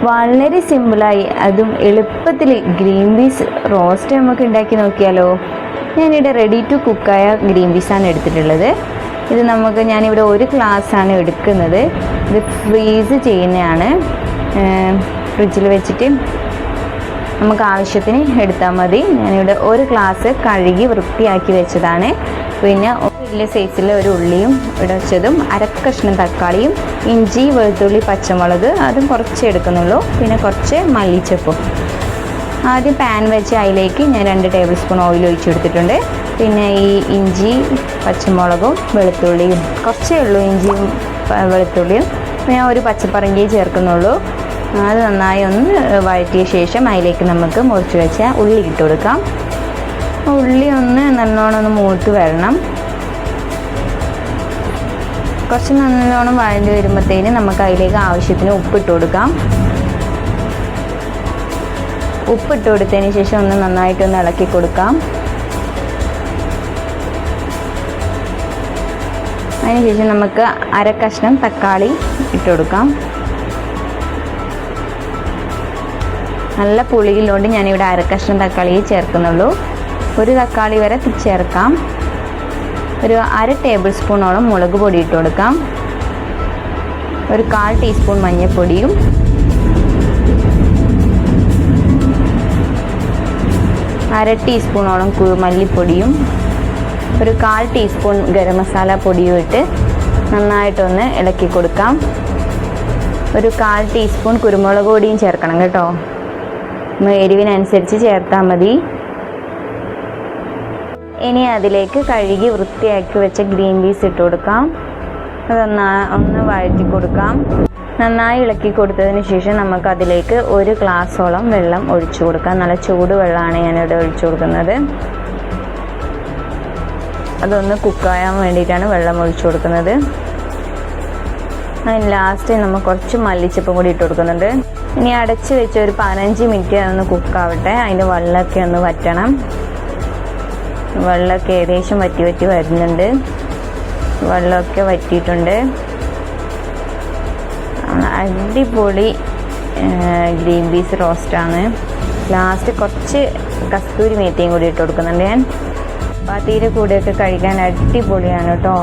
വളരെ സിമ്പിളായി അതും എളുപ്പത്തിൽ ഗ്രീൻ പീസ് റോസ്റ്റ് നമുക്ക് ഉണ്ടാക്കി നോക്കിയാലോ. ഞാനിവിടെ റെഡി ടു കുക്കായ ഗ്രീൻ പീസാണ് എടുത്തിട്ടുള്ളത്. ഇത് ഞാനിവിടെ ഒരു ഗ്ലാസ്സാണ് എടുക്കുന്നത്. ഇത് ഫ്രീസ് ചെയ്യുന്നതാണ്. ഫ്രിഡ്ജിൽ വെച്ചിട്ട് നമുക്ക് ആവശ്യത്തിന് എടുത്താൽ മതി. ഞാനിവിടെ ഒരു ഗ്ലാസ് കഴുകി വൃത്തിയാക്കി വെച്ചതാണ്. പിന്നെ വലിയ സൈസിൽ ഒരു ഉള്ളിയും ഇവിടെ വെച്ചതും, അരക്കഷ്ണം തക്കാളിയും, ഇഞ്ചി, വെളുത്തുള്ളി, പച്ചമുളക് അതും കുറച്ച് എടുക്കുന്നുള്ളൂ. പിന്നെ കുറച്ച് മല്ലിച്ചപ്പും. ആദ്യം പാൻ വെച്ച് അതിലേക്ക് ഞാൻ 2 ടേബിൾ സ്പൂൺ ഓയിൽ ഒഴിച്ചെടുത്തിട്ടുണ്ട്. പിന്നെ ഈ ഇഞ്ചി, പച്ചമുളകും, വെളുത്തുള്ളിയും കുറച്ചേ ഉള്ളൂ. ഇഞ്ചിയും വെളുത്തുള്ളിയും ഞാൻ ഒരു പച്ചപ്പറങ്കി ചേർക്കുന്നുള്ളൂ. അത് നന്നായി ഒന്ന് വഴറ്റിയ ശേഷം അതിലേക്ക് നമുക്ക് മുറിച്ച് വെച്ച ഉള്ളി ഇട്ട് കൊടുക്കാം. ഉള്ളി നല്ലോണം ഒന്ന് മൂത്ത് വരണം. കുറച്ച് നല്ലോണം വഴണ്ടി വരുമ്പോഴത്തേന് നമുക്ക് അതിലേക്ക് ആവശ്യത്തിന് ഉപ്പിട്ട് കൊടുക്കാം. ഉപ്പിട്ട് കൊടുത്തതിന് ശേഷം നന്നായിട്ടൊന്ന് ഇളക്കി കൊടുക്കാം. അതിനുശേഷം നമുക്ക് അരക്കഷ്ണം തക്കാളി ഇട്ട് കൊടുക്കാം. നല്ല പുളിയിലോണ്ട് ഞാനിവിടെ അരക്കഷ്ണം തക്കാളി ചേർക്കുന്നുള്ളൂ. ഒരു തക്കാളി വരെ ചേർക്കാം. ഒരു 1/2 ടേബിൾ സ്പൂണോളം മുളക് പൊടി ഇട്ട് കൊടുക്കാം. ഒരു 1/4 ടീസ്പൂൺ മഞ്ഞൾപ്പൊടിയും, അര ടീസ്പൂണോളം മല്ലിപ്പൊടിയും, ഒരു 1/4 ടീസ്പൂൺ ഗരം മസാല പൊടിയും ഇട്ട് നന്നായിട്ടൊന്ന് ഇളക്കി കൊടുക്കാം. ഒരു 1/4 ടീസ്പൂൺ കുരുമുളക് പൊടിയും ചേർക്കണം കേട്ടോ. എരിവിനനുസരിച്ച് ചേർത്താൽ മതി. ഇനി അതിലേക്ക് കഴുകി വൃത്തിയാക്കി വെച്ച ഗ്രീൻ പീസ് ഇട്ട് കൊടുക്കാം. ഒന്ന് വഴറ്റി കൊടുക്കാം. നന്നായി ഇളക്കി കൊടുത്തതിന് ശേഷം നമുക്ക് അതിലേക്ക് 1 ഗ്ലാസ്സോളം വെള്ളം ഒഴിച്ചു കൊടുക്കാം. നല്ല ചൂട് വെള്ളമാണ് ഞാനിവിടെ ഒഴിച്ചു കൊടുക്കുന്നത്. അതൊന്ന് കുക്കായാൻ വേണ്ടിയിട്ടാണ് വെള്ളം ഒഴിച്ചു കൊടുക്കുന്നത്. അതിന് ലാസ്റ്റ് നമ്മൾ കുറച്ച് മല്ലിച്ചപ്പും കൂടി ഇട്ട് കൊടുക്കുന്നുണ്ട്. ഇനി അടച്ച് വെച്ച് ഒരു 15 മിനിറ്റ് ഒന്ന് കുക്കാവട്ടെ. അതിൻ്റെ വെള്ളമൊക്കെ ഒന്ന് വറ്റണം. വെള്ളമൊക്കെ ഏകദേശം വറ്റി വരുന്നുണ്ട്. വെള്ളമൊക്കെ വറ്റിയിട്ടുണ്ട്. അടിപൊളി ഗ്രീൻ പീസ് റോസ്റ്റാണ്. ലാസ്റ്റ് കുറച്ച് കസ്തൂരി മേത്തിയും കൂടി ഇട്ട് കൊടുക്കുന്നുണ്ട് ഞാൻ. ചപ്പാത്തിയുടെ കൂടെയൊക്കെ കഴിക്കാൻ അടിപൊളിയാണ് കേട്ടോ.